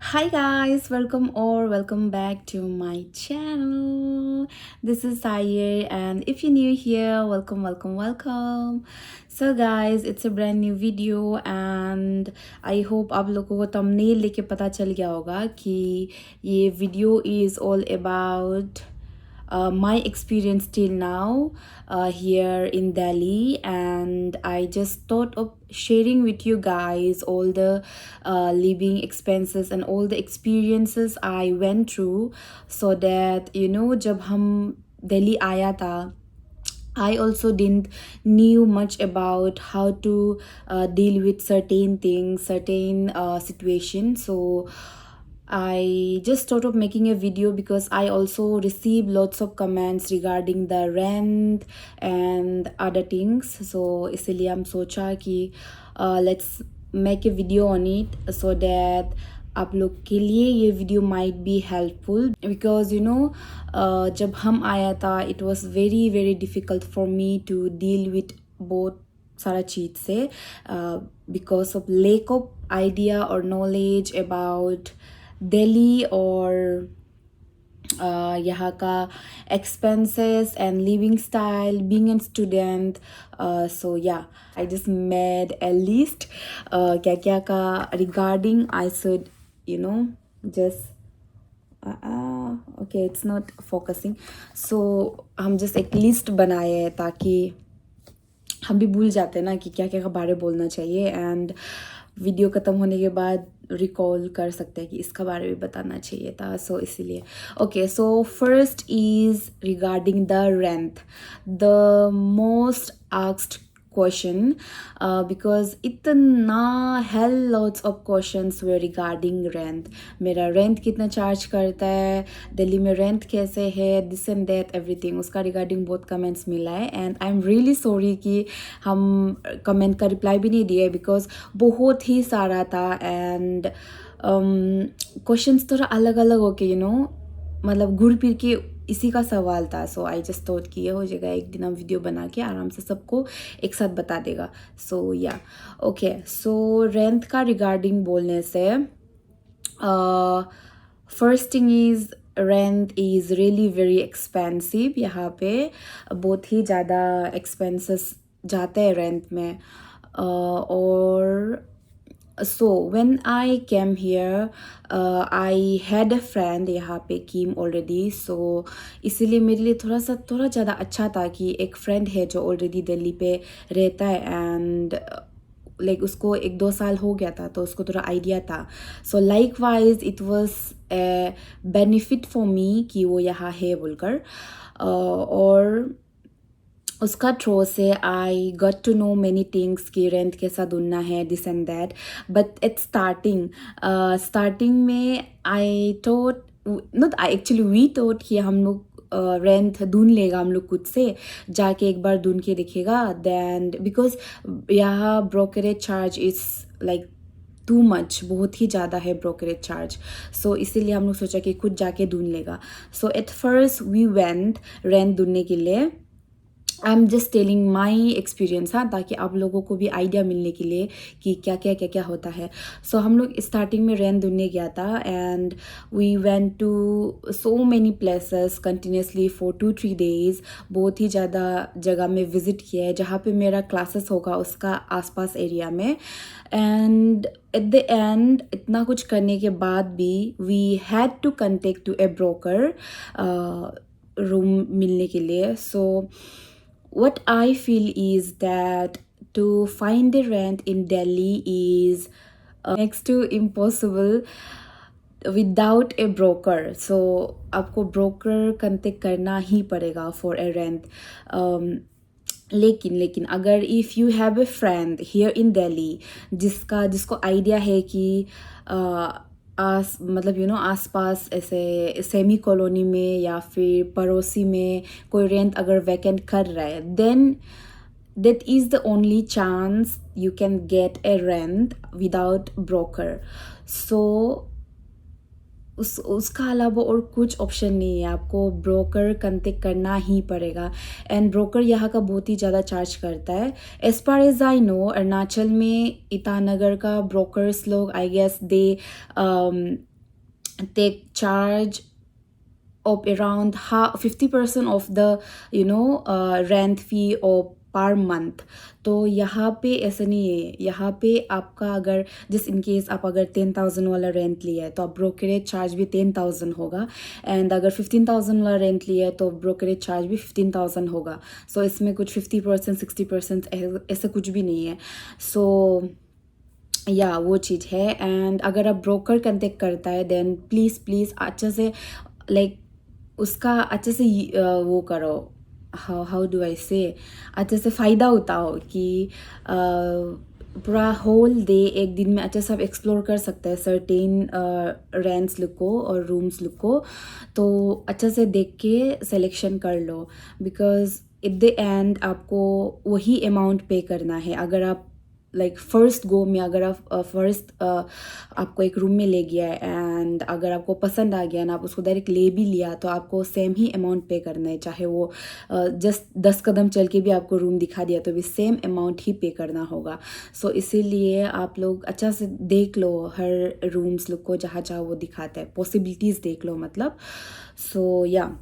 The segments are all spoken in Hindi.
Hi guys, welcome back to my channel. This is Sayer, and if you're new here, welcome. So guys, it's a brand new video and I hope आप लोगों को thumbnail लेके पता चल गया होगा कि ये video is all about my experience till now here in Delhi, and I just thought of sharing with you guys all the living expenses and all the experiences I went through, so that जब हम दिल्ली आया था, I also didn't knew much about how to deal with certain things, certain situations. So I just thought of making a video because I also received lots of comments regarding the rent and other things. So इसलिए हम सोचा कि let's make a video on it so that आप लोग के लिए ये video might be helpful because जब हम आया था it was very very difficult for me to deal with both सारा चीज़ से because of lack of idea और नॉलेज अबाउट दिल्ली और यहाँ का expenses and living style, being a student. So yeah, I just made a list क्या क्या का regarding I should just okay, it's not focusing. So हम just एक list बनाए हैं ताकि हम भी भूल जाते हैं ना कि क्या क्या के बारे में बोलना चाहिए, एंड वीडियो ख़त्म होने के बाद रिकॉल कर सकते हैं कि इसका बारे में बताना चाहिए था. सो इसीलिए okay, so first is regarding the rent, the most asked question because इतना hell lots of questions were regarding rent. मेरा रेंट कितना चार्ज करता है, दिल्ली में रेंट कैसे है, दिस एंड दैट एवरीथिंग, उसका रिगार्डिंग बहुत कमेंट्स मिला है. And I am really sorry कि हम कमेंट का रिप्लाई भी नहीं दिए बिकॉज बहुत ही सारा था एंड क्वेश्चंस थोड़ा अलग अलग होके मतलब घूर फिर के इसी का सवाल था. सो आई जस्ट थॉट कि ये हो जाएगा, एक दिन हम वीडियो बना के आराम से सबको एक साथ बता देगा. सो या ओके, सो रेंट का रिगार्डिंग बोलने से first thing is rent is really very expensive. यहाँ पे बहुत ही ज़्यादा एक्सपेंसेस जाते हैं रेंट में. और so when I came here I had a friend यहाँ पे कीम ऑलरेडी. सो इसीलिए मेरे लिए थोड़ा ज़्यादा अच्छा था कि एक फ्रेंड है जो ऑलरेडी दिल्ली पे रहता है एंड लाइक उसको 1-2 साल हो गया था तो उसको थोड़ा आइडिया था. So likewise it was a benefit for me कि वो यहाँ है बोलकर. और उसका थ्रो से I got to know many things कि रेंट कैसा ढूंढना है, this and that. But at starting में I thought, not I actually, we thought कि हम लोग रेंट ढूंढ लेगा हम लोग खुद से जाके एक बार ढूंढ के दिखेगा. देन बिकॉज यहाँ brokerage charge is like too much, बहुत ही ज़्यादा है ब्रोकरेज चार्ज. सो इसीलिए हम लोग सोचा कि खुद जाके ढूंढ लेगा. So at first we went rent ढूंढने के लिए. I am just telling my experience, हाँ, ताकि आप लोगों को भी आइडिया मिलने के लिए कि क्या होता है. सो हम लोग स्टार्टिंग में रेंट ढूंढने गया था and we went to so many places continuously for 2-3 days. बहुत ही ज़्यादा जगह में विज़िट किया है जहाँ पे मेरा क्लासेस होगा उसका आसपास एरिया में. एंड एट द एंड इतना कुछ करने के बाद भी we had to contact to a broker room मिलने के लिए. सो what I feel is that to find the rent in Delhi is next to impossible without a broker. So आपको broker contact करना ही पड़ेगा for a rent. लेकिन अगर if you have a friend here in Delhi जिसको आइडिया है कि मतलब आसपास ऐसे सेमी कॉलोनी में या फिर पड़ोसी में कोई रेंट अगर वैकेंट कर रहा है, then that is the only chance you can get a rent without broker. So उसका अलावा और कुछ ऑप्शन नहीं है, आपको ब्रोकर कंटेक्ट करना ही पड़ेगा. एंड ब्रोकर यहाँ का बहुत ही ज़्यादा चार्ज करता है. As far as I know Arunachal में ईटानगर का ब्रोकर्स लोग I guess they take charge of around 50% of the rent fee or per month. तो यहाँ पे ऐसा नहीं है, यहाँ पे आपका अगर जिस इन केस आप अगर 10,000 वाला रेंट लिया है तो आप ब्रोकरेज चार्ज भी 10,000 होगा, एंड अगर 15,000 वाला रेंट लिया है तो ब्रोकरेज चार्ज भी 15,000 होगा। सो इसमें कुछ 50% 60% ऐसा कुछ भी नहीं है। सो या वो चीज़ है। एंड अगर आप ब्रोकर कंटेक्ट करता है देन प्लीज़ प्लीज़ अच्छे से लाइक उसका अच्छे से वो करो, हाउ डू आई से, अच्छे से फ़ायदा उठाओ कि पूरा होल डे एक दिन में अच्छे से आप एक्सप्लोर कर सकते हैं सर्टेन रेंट्स लुक को और रूम्स लुक को। तो अच्छे से देख के सिलेक्शन कर लो, बिकॉज एट द एंड आपको वही अमाउंट पे करना है। अगर आप लाइक फर्स्ट गो में अगर आप आपको एक रूम में ले गया है एंड अगर आपको पसंद आ गया ना, आप उसको डायरेक्ट ले भी लिया तो आपको सेम ही अमाउंट पे करना है। चाहे वो जस्ट 10 कदम चल के भी आपको रूम दिखा दिया तो भी सेम अमाउंट ही पे करना होगा। सो इसीलिए आप लोग अच्छा से देख लो हर रूम्स लोग को, जहाँ जहाँ वो दिखाता है पॉसिबिलिटीज़ देख लो मतलब। सो या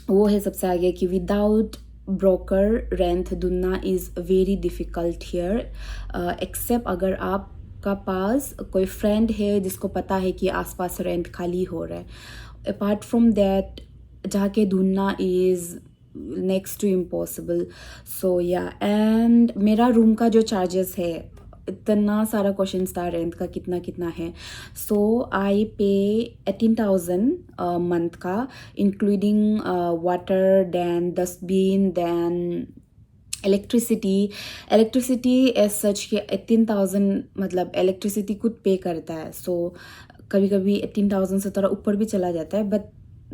वो है सबसे आगे कि विदाउट ब्रोकर रेंट ढूंढना is very difficult here, except अगर आपका पास कोई फ्रेंड है जिसको पता है कि आसपास रेंट खाली हो रहा है। अपार्ट फ्रॉम दैट जाके ढूंढना इज़ नेक्स्ट टू इम्पॉसिबल। सो या एंड मेरा रूम का जो चार्जेस है, इतना सारा क्वेश्चन था रेंट का कितना कितना है। सो आई पे 18,000 मंथ का, including water then dustbin then electricity as such के 18,000 मतलब इलेक्ट्रिसिटी खुद पे करता है। सो कभी कभी 18,000 से थोड़ा ऊपर भी चला जाता है, बट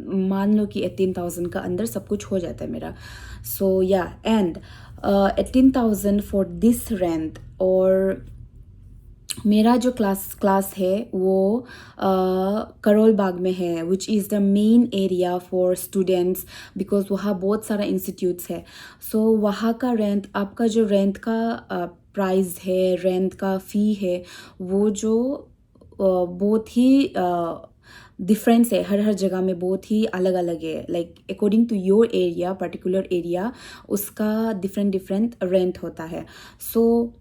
मान लो कि 18,000 का अंदर सब कुछ हो जाता है मेरा। सो या एंड 18,000 फॉर दिस रेंट। और मेरा जो क्लास है वो करोल बाग में है, which is the main area for students, because वहाँ बहुत सारा इंस्टीट्यूट्स है। सो वहाँ का रेंट, आपका जो रेंट का प्राइस है, रेंट का फ़ी है, वो जो बहुत ही डिफरेंस है, हर जगह में बहुत ही अलग अलग है। Like according to your area, particular area, उसका डिफरेंट रेंट होता है। सो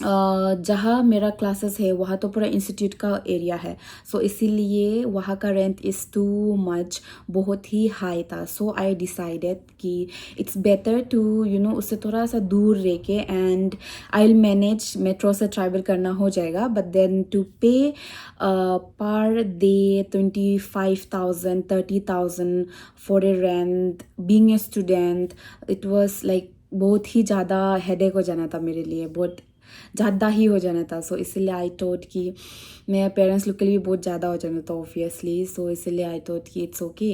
जहाँ मेरा क्लासेस है वहाँ तो पूरा इंस्टीट्यूट का एरिया है। सो इसीलिए वहाँ का रेंट इज़ टू मच, बहुत ही हाई था। सो आई डिसाइडेड कि इट्स बेटर टू उससे थोड़ा सा दूर रह के, and I will manage, metro से ट्रैवल करना हो जाएगा, बट देन टू पे per day 25,000 30,000 for a rent being a student, it was like बहुत ही ज़्यादा हेडेक हो जाना था मेरे लिए, बहुत ज़्यादा ही हो जाना था। सो इसीलिए आई थॉट कि मेरे पेरेंट्स लोग के लिए भी बहुत ज़्यादा हो जाना था ऑब्वियसली। सो इसीलिए आई थॉट कि इट्स ओके,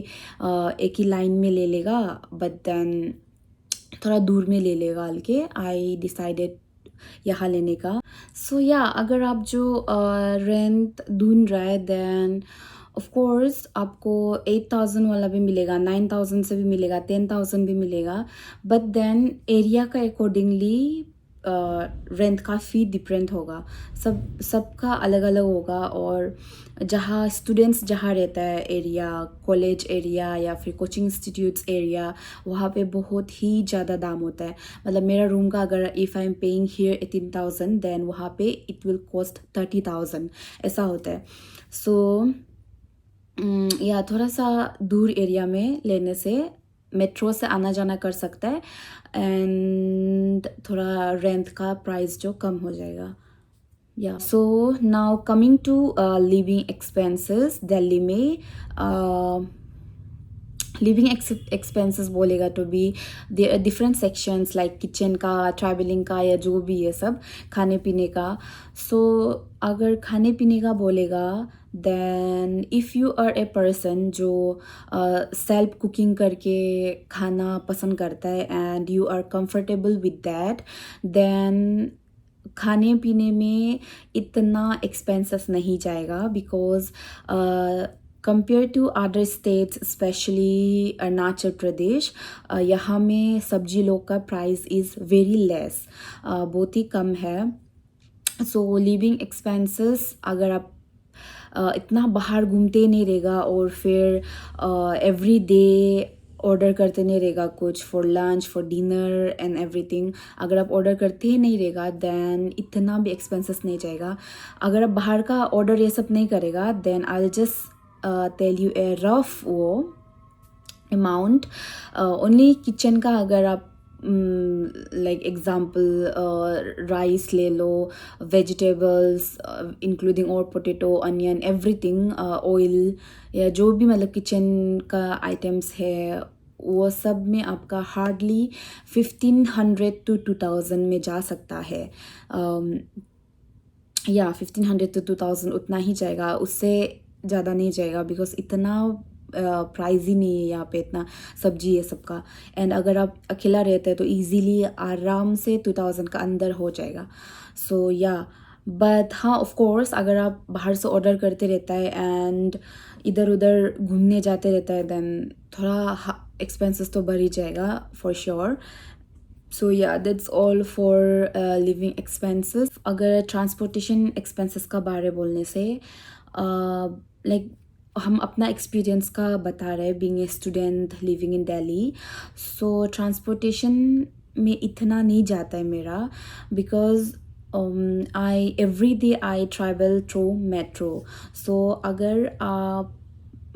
एक ही लाइन में ले लेगा, बट देन थोड़ा दूर में ले लेगा हल्के। आई डिसाइडेड यहाँ लेने का। सो या अगर आप जो रेंट ढूंढ रहा है देन ऑफ कोर्स आपको 8,000 वाला भी मिलेगा, 9,000 से भी मिलेगा, 10,000 भी मिलेगा, बट देन एरिया का अकॉर्डिंगली रेंट का फ़ी डिफरेंट होगा, सबका अलग अलग होगा। और जहाँ स्टूडेंट्स जहाँ रहता है एरिया, कॉलेज एरिया या फिर कोचिंग इंस्टीट्यूट्स एरिया, वहाँ पे बहुत ही ज़्यादा दाम होता है। मतलब मेरा रूम का अगर if I am paying here 18,000 then वहाँ पे इट विल कॉस्ट 30,000, ऐसा होता है। सो या थोड़ा सा दूर एरिया में लेने से मेट्रो से आना जाना कर सकता है, एंड थोड़ा रेंट का प्राइस जो कम हो जाएगा। या so now coming to living expenses Delhi में। लिविंग एक्सपेंसेस बोलेगा तो भी डिफरेंट सेक्शंस, लाइक किचन का, ट्रैवलिंग का, या जो भी है सब, खाने पीने का। सो अगर खाने पीने का बोलेगा then if you are a person जो सेल्फ कुकिंग करके खाना पसंद करता है and you are comfortable with that, then खाने पीने में इतना एक्सपेंसेस नहीं जाएगा, because compare to other states specially Arunachal Pradesh, यहाँ में सब्जी लोग का प्राइस इज़ वेरी लेस, बहुत ही कम है। सो लिविंग एक्सपेंसेस अगर आप इतना बाहर घूमते नहीं रहेगा और फिर एवरी डे ऑर्डर करते नहीं रहेगा कुछ for lunch for dinner and everything. अगर आप ऑर्डर करते ही नहीं रहेगा देन इतना भी एक्सपेंसेस नहीं जाएगा। अगर आप बाहर का ऑर्डर ये सब नहीं करेगा then I will just tell you a rough वो अमाउंट। ओनली किचन का अगर आप लाइक एग्जाम्पल राइस ले लो, वेजिटेबल्स इंक्लूडिंग और पोटैटो अनियन एवरीथिंग, ऑयल या जो भी मतलब किचन का आइटम्स है वो सब में आपका हार्डली 1500 to 2000 में जा सकता है। या 1500 to 2000 उतना ही जाएगा, उससे ज़्यादा नहीं जाएगा बिकॉज इतना प्राइस ही नहीं है यहाँ पे इतना सब्जी ये सब का। एंड अगर आप अकेला रहते हैं तो इजीली आराम से 2000 का अंदर हो जाएगा। सो या बट हाँ ऑफ कोर्स अगर आप बाहर से ऑर्डर करते रहता है एंड इधर उधर घूमने जाते रहता है देन थोड़ा एक्सपेंसेस तो बढ़ ही जाएगा for sure. So yeah that's all for living expenses. अगर ट्रांसपोर्टेशन एक्सपेंसेस का बारे बोलने से लाइक हम अपना एक्सपीरियंस का बता रहे हैं being a student living in Delhi. So transportation में इतना नहीं जाता है मेरा because I every day I travel through metro. So अगर आप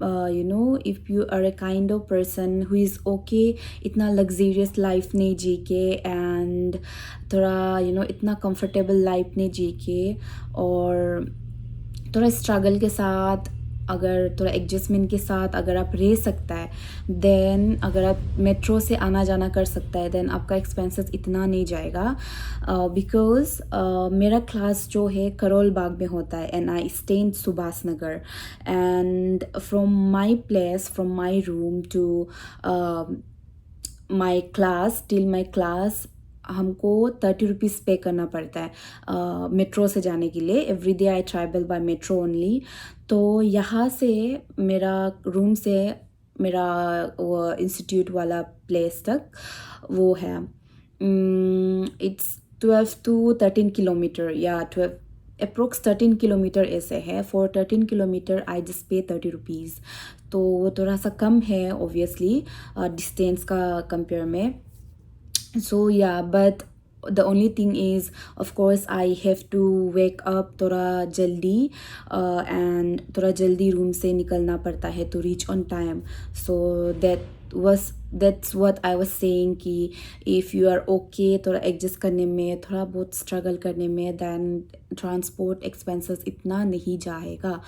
you know if you are a kind of person who is okay इतना लग्जरियस लाइफ नहीं जी के एंड थोड़ा यू नो इतना कंफर्टेबल लाइफ नहीं जी के और थोड़ा स्ट्रगल के साथ अगर थोड़ा एडजस्टमेंट के साथ अगर आप रह सकता है देन अगर आप मेट्रो से आना जाना कर सकता है देन आपका एक्सपेंसेस इतना नहीं जाएगा। बिकॉज मेरा क्लास जो है करोल बाग में होता है and I stay in Subhash Nagar and from my place from my room to my class till my class हमको 30 रुपीज़ पे करना पड़ता है मेट्रो से जाने के लिए। Every day I travel by metro only. तो यहाँ से मेरा रूम से मेरा वो इंस्टीट्यूट वाला प्लेस तक वो है इट्स 12 to 13 किलोमीटर या 12 अप्रोक्स 13 किलोमीटर ऐसे है। फॉर 13 किलोमीटर आई जस्ट पे 30 रुपीज़। तो वो थोड़ा सा कम है ऑब्वियसली डिस्टेंस का कंपेयर में। So yeah, but the only thing is of course I have to wake up थोड़ा जल्दी and थोड़ा जल्दी रूम से निकलना पड़ता है to reach on time. So that's what I was saying कि if you are okay थोड़ा एडजस्ट करने में थोड़ा बहुत स्ट्रगल करने में then ट्रांसपोर्ट एक्सपेंसेस इतना नहीं जाएगा।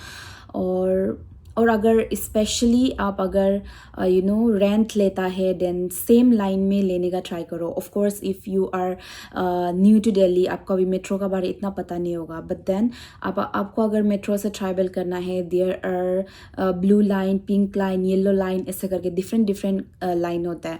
और अगर स्पेशली आप अगर यू नो रेंट लेता है देन सेम लाइन में लेने का ट्राई करो। Of course if you are new to Delhi आपको अभी मेट्रो का बारे इतना पता नहीं होगा बट देन आपको अगर मेट्रो से ट्रैवल करना है there are blue line pink line yellow line ऐसे करके डिफरेंट लाइन होता है।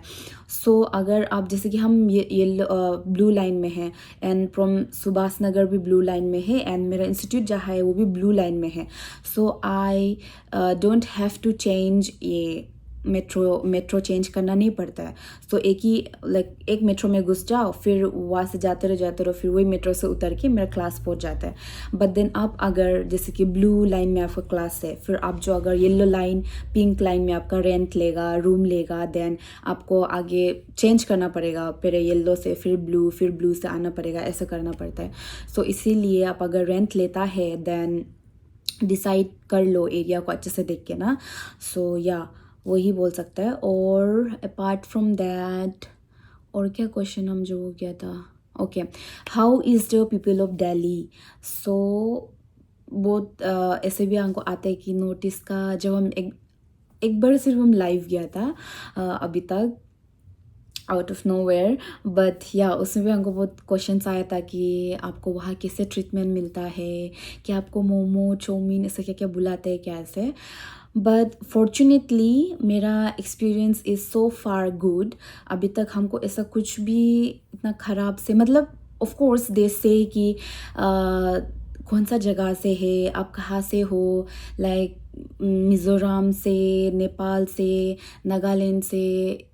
सो अगर आप जैसे कि हम येलो ब्लू लाइन में है एंड फ्रॉम सुभाष नगर भी ब्लू लाइन में है एंड मेरा इंस्टीट्यूट जहाँ है वो भी ब्लू लाइन में है। So I don't have to change ये मेट्रो चेंज करना नहीं पड़ता है। तो एक मेट्रो में घुस जाओ फिर वहाँ से जाते रहो फिर वही मेट्रो से उतर के मेरा क्लास पहुँच जाता है। बट देन आप अगर जैसे कि ब्लू लाइन में आपका क्लास है फिर आप जो अगर येलो लाइन पिंक लाइन में आपका रेंट लेगा रूम लेगा देन आपको आगे चेंज करना पड़ेगा पहले येलो से फिर ब्लू से आना पड़ेगा ऐसा करना पड़ता है। सो इसीलिए आप अगर रेंट लेता है देन डिसाइड कर लो एरिया को अच्छे से देख के ना। सो या वही बोल सकता है। और अपार्ट फ्रॉम दैट और क्या क्वेश्चन हम जो हो गया था okay how is the people of Delhi. So बहुत ऐसे भी हमको आता है कि नोटिस का जब हम एक बार सिर्फ हम लाइव गया था अभी तक आउट ऑफ नोवेयर बट या उसमें भी हमको बहुत क्वेश्चंस आया था कि आपको वहाँ कैसे ट्रीटमेंट मिलता है कि आपको मोमो चाउमीन ऐसे क्या क्या बुलाते हैं क्या ऐसे। बट फॉर्चुनेटली मेरा experience is so far good. अभी तक हमको ऐसा कुछ भी इतना ख़राब से मतलब ऑफ कोर्स दे से कि कौन सा जगह से है आप कहाँ से हो लाइक मिज़ोरम से नेपाल से नागालैंड से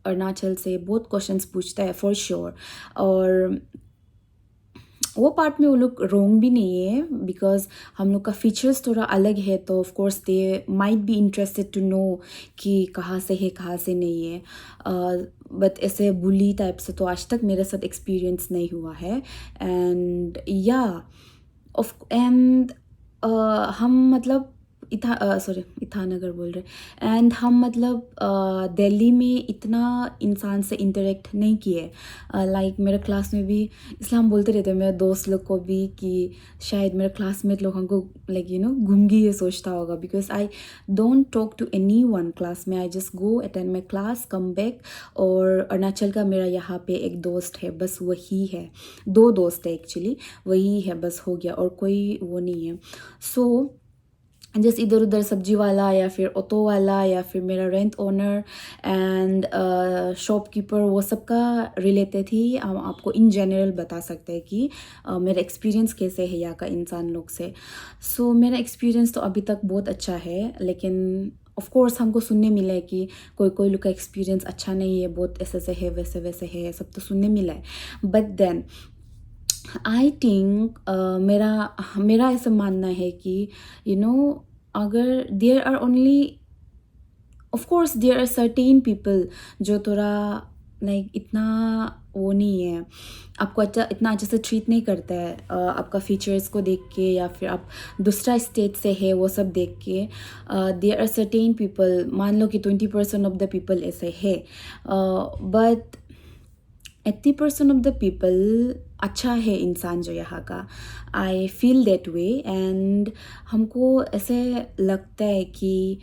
अरुणाचल से बहुत क्वेश्चंस पूछता है फॉर श्योर। और वो पार्ट में वो लोग रोंग भी नहीं है, बिकॉज हम लोग का फीचर्स थोड़ा अलग है, तो of course they might be interested to know कि कहाँ से है कहाँ से नहीं है। बट ऐसे बुली टाइप से तो आज तक मेरे साथ एक्सपीरियंस नहीं हुआ है। एंड या ऑफ एंड हम मतलब ईटानगर बोल रहे। एंड हम मतलब दिल्ली में इतना इंसान से इंटरेक्ट नहीं किए। लाइक मेरे क्लास में भी, इसलिए हम बोलते रहते हैं मेरे दोस्त लोग को भी कि शायद मेरे क्लासमेट लोग हमको लाइक गूंगी ये सोचता होगा, because I don't talk to anyone class में। I just go attend my class, come back. और अरुणाचल का मेरा यहाँ पे एक दोस्त है, बस वही है। 2 दोस्त है एक्चुअली, वही है बस, हो गया, और कोई वो नहीं है। सो जैसे इधर उधर सब्जी वाला या फिर ऑटो वाला या फिर मेरा रेंट ओनर एंड शॉपकीपर, वो सब का रिलेटेड ही हम आपको इन जनरल बता सकते हैं कि मेरा एक्सपीरियंस कैसे है यहाँ का इंसान लोग से। सो मेरा एक्सपीरियंस तो अभी तक बहुत अच्छा है, लेकिन ऑफ कोर्स हमको सुनने मिला है कि कोई कोई लोग का एक्सपीरियंस अच्छा नहीं है, बहुत ऐसे से है वैसे वैसे है, सब तो सुनने मिला है। बट देन आई थिंक मेरा ऐसा मानना है कि अगर there are only, of course there are certain people जो थोड़ा लाइक इतना वो नहीं है, आपको इतना अच्छे से ट्रीट नहीं करता है आपका फीचर्स को देख के, या फिर आप दूसरा स्टेट से है वो सब देख के। देयर आर सर्टेन पीपल, मान लो कि 20% ऑफ द पीपल ऐसे है, बट 80% ऑफ द पीपल अच्छा है इंसान जो यहाँ का। I feel that way. And हमको ऐसे लगता है कि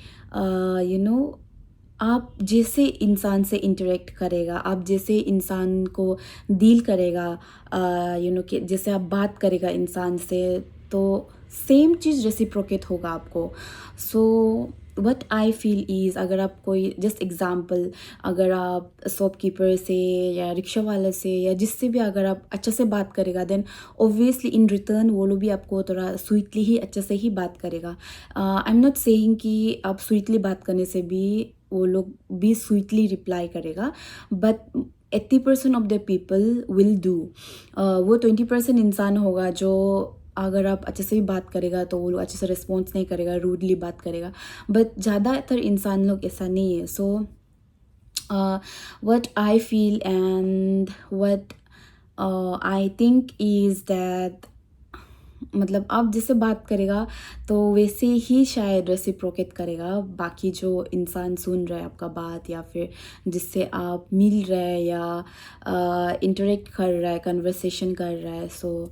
आप जैसे इंसान से इंटरेक्ट करेगा, आप जैसे इंसान को डील करेगा, कि जैसे आप बात करेगा इंसान से, तो सेम चीज़ रेसिप्रोकेट होगा आपको। So what I feel is, अगर आप कोई जस्ट एग्ज़ाम्पल, अगर आप शॉपकीपर से या रिक्शा वाले से या जिससे भी अगर आप अच्छे से बात करेगा, देन ऑब्वियसली इन रिटर्न वो लोग भी आपको थोड़ा स्वीटली ही अच्छे से ही बात करेगा। आई एम नॉट सेइंग कि आप स्वीटली बात करने से भी वो लोग भी स्वीटली रिप्लाई करेगा, but 80% of the people will do. वो 20% इंसान होगा जो अगर आप अच्छे से भी बात करेगा तो वो लोग अच्छे से रिस्पॉन्स नहीं करेगा, रूडली बात करेगा। बट ज़्यादातर इंसान लोग ऐसा नहीं है। सो what I feel and what I think is that मतलब आप जिससे बात करेगा तो वैसे ही शायद रेसिप्रोकेट करेगा बाकी जो इंसान सुन रहा है आपका बात, या फिर जिससे आप मिल रहे हैं या इंटरेक्ट कर रहा है, कन्वर्सेशन कर रहा है। सो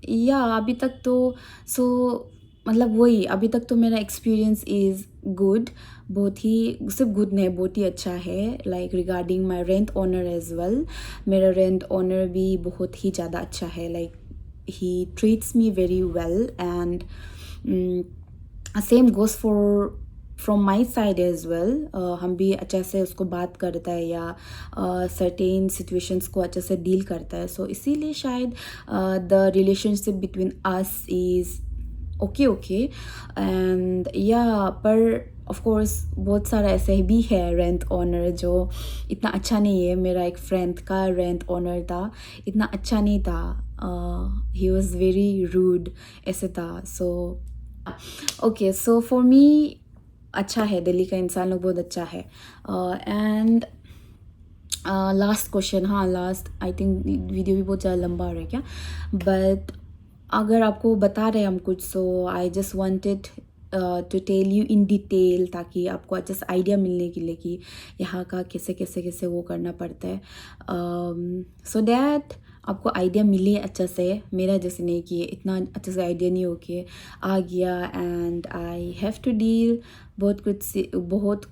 या अभी तक तो सो मतलब वही, अभी तक तो मेरा एक्सपीरियंस इज़ गुड, बहुत ही, सिर्फ गुड नहीं, बहुत ही अच्छा है। Like regarding my rent owner as well, मेरा रेंट ओनर भी बहुत ही ज़्यादा अच्छा है। Like he treats me very well and same goes for from my side as well. हम भी अच्छे से उसको बात करता है या सर्टेन सिचुएशंस को अच्छे से डील करता है। सो इसीलिए शायद the relationship between us is okay. And या पर ऑफ कोर्स बहुत सारा ऐसे भी है रेंट ओनर जो इतना अच्छा नहीं है। मेरा एक फ्रेंड का रेंट ओनर था, इतना अच्छा नहीं था, ही वॉज वेरी रूड, ऐसे था। So okay, so for me अच्छा है, दिल्ली का इंसान लोग बहुत अच्छा है। एंड लास्ट क्वेश्चन, हाँ लास्ट, आई थिंक वीडियो भी बहुत ज़्यादा लंबा हो रहा है क्या, बट अगर आपको बता रहे हम कुछ, so I just wanted to tell you in detail, ताकि आपको अच्छे से आइडिया मिलने के लिए कि यहाँ का कैसे कैसे कैसे वो करना पड़ता है, सो दैट आपको आइडिया मिले अच्छे से। मेरा जैसे नहीं कि इतना अच्छे से आइडिया नहीं हो के आ गया and I have to deal बहुत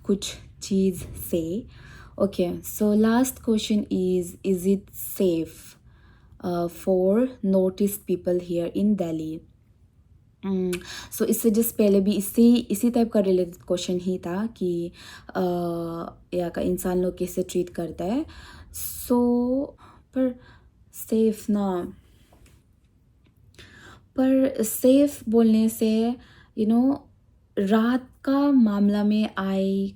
कुछ चीज़ से। Okay, so last question is it safe for Northeast people here in Delhi? सो इससे जस्ट पहले भी इसी टाइप का रिलेटेड क्वेश्चन ही था कि यहाँ का इंसान लोग कैसे ट्रीट करता है। सो पर सेफ ना, पर सेफ बोलने से रात का मामला में आई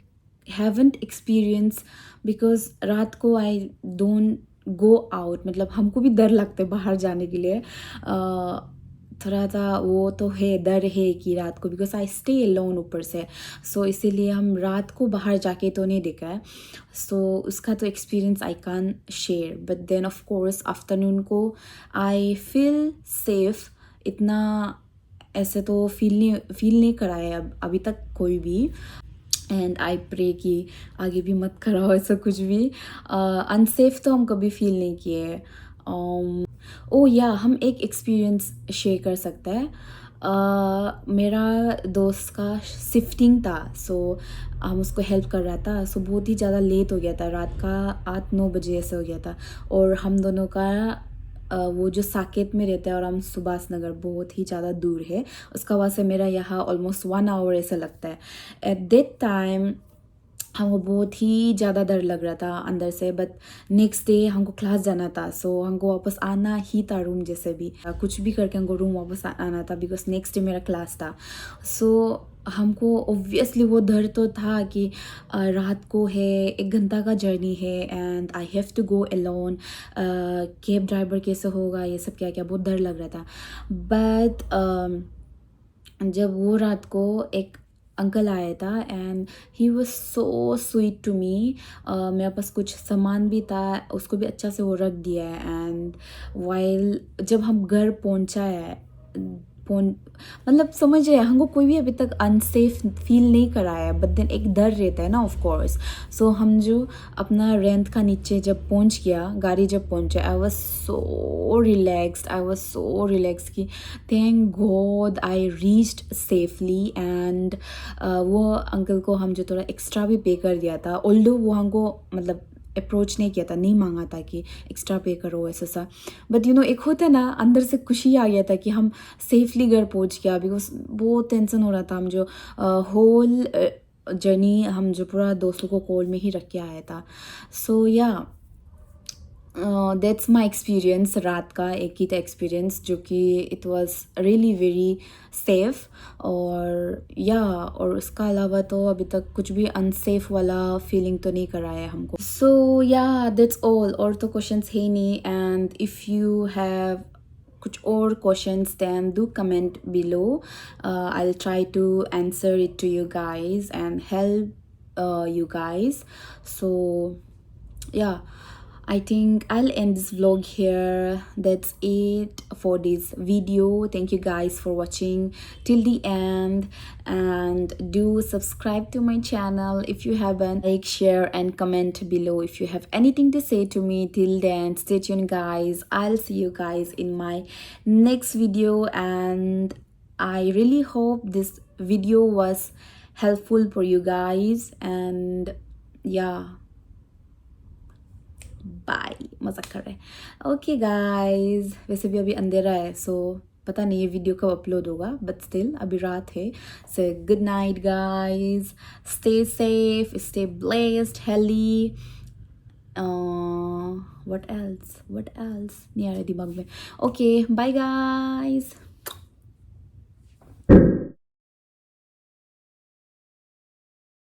हैवंट एक्सपीरियंस, बिकॉज रात को आई डोंट गो आउट, मतलब हमको भी डर लगता है बाहर जाने के लिए। थोड़ा सा वो तो है, डर है कि रात को, बिकॉज आई स्टे अलोन ऊपर से, सो इसीलिए हम रात को बाहर जाके तो नहीं देखा है। सो उसका तो experience I can share, but then of course afternoon को आई फील सेफ। इतना ऐसे तो फील नहीं करा है अभी तक कोई भी। एंड आई प्रे कि आगे भी मत कराओ ऐसा कुछ भी। अनसेफ तो हम कभी फील नहीं किए। ओ या हम एक एक्सपीरियंस शेयर कर सकते हैं। मेरा दोस्त का शिफ्टिंग था, सो हम उसको हेल्प कर रहा था। सो बहुत ही ज़्यादा लेट हो गया था, रात का 8-9 बजे ऐसे हो गया था। और हम दोनों का वो जो साकेत में रहता है और हम सुभाष नगर, बहुत ही ज़्यादा दूर है उसका। वहाँ से मेरा यहाँ ऑलमोस्ट 1 आवर ऐसा लगता है। एट दैट टाइम हमको बहुत ही ज़्यादा डर लग रहा था अंदर से, बट नेक्स्ट डे हमको क्लास जाना था, सो हमको वापस आना ही था रूम। जैसे भी कुछ भी करके हमको रूम वापस आना था, बिकॉज नेक्स्ट डे मेरा क्लास था। सो हमको ऑब्वियसली वो डर तो था कि रात को है, 1 घंटा का जर्नी है, and I have to go alone. Cab driver कैसे होगा, ये सब क्या क्या बहुत डर लग रहा था। बट जब वो रात को एक अंकल आया था, and he was so sweet to me. मेरे पास कुछ सामान भी था, उसको भी अच्छा से वो रख दिया है। एंड वाइल जब हम घर पहुंचा है, मतलब समझ रहे हैं, हमको कोई भी अभी तक अनसेफ फील नहीं कराया, बट देन एक डर रहता है ना, ऑफ कोर्स। सो हम जो अपना रेंट का नीचे जब पहुंच गया, गाड़ी जब पहुंचे, आई वाज सो रिलैक्स्ड कि thank God I reached safely. And वो अंकल को हम जो थोड़ा एक्स्ट्रा भी पे कर दिया था, ऑल्दो वो हमको मतलब अप्रोच नहीं किया था, नहीं मांगा था कि एक्स्ट्रा पे करो ऐसा सा। बट एक होता है ना, अंदर से खुशी आ गया था कि हम सेफली घर पहुंच गया, बिकॉज बहुत टेंशन हो रहा था। हम जो होल जर्नी हम जो पूरा दोस्तों को कॉल में ही रख के आया था। सो या दैट्स माई एक्सपीरियंस, रात का एक ही था एक्सपीरियंस, जो कि it was really very safe. और उसका अलावा तो अभी तक कुछ भी अनसेफ वाला फीलिंग तो नहीं कराया है हमको। सो या दैट्स ऑल, और तो क्वेश्चंस है नहीं। एंड इफ़ यू हैव कुछ और questions, then do comment below. I'll try to answer it to you guys and help you guys. So yeah, I think I'll end this vlog here. That's it for this video. Thank you guys for watching till the end, and do subscribe to my channel if you haven't. Like, share and comment below if you have anything to say to me. Till then, stay tuned guys. I'll see you guys in my next video, and I really hope this video was helpful for you guys. And yeah, bye, मजाक कर रहे हैं। ओके गाइस, वैसे भी अभी अंधेरा है, सो पता नहीं ये वीडियो कब अपलोड होगा, बट स्टिल अभी रात है। So good night guys, stay safe, stay blessed, healthy. What else नहीं आ रहा दिमाग में। Okay bye guys.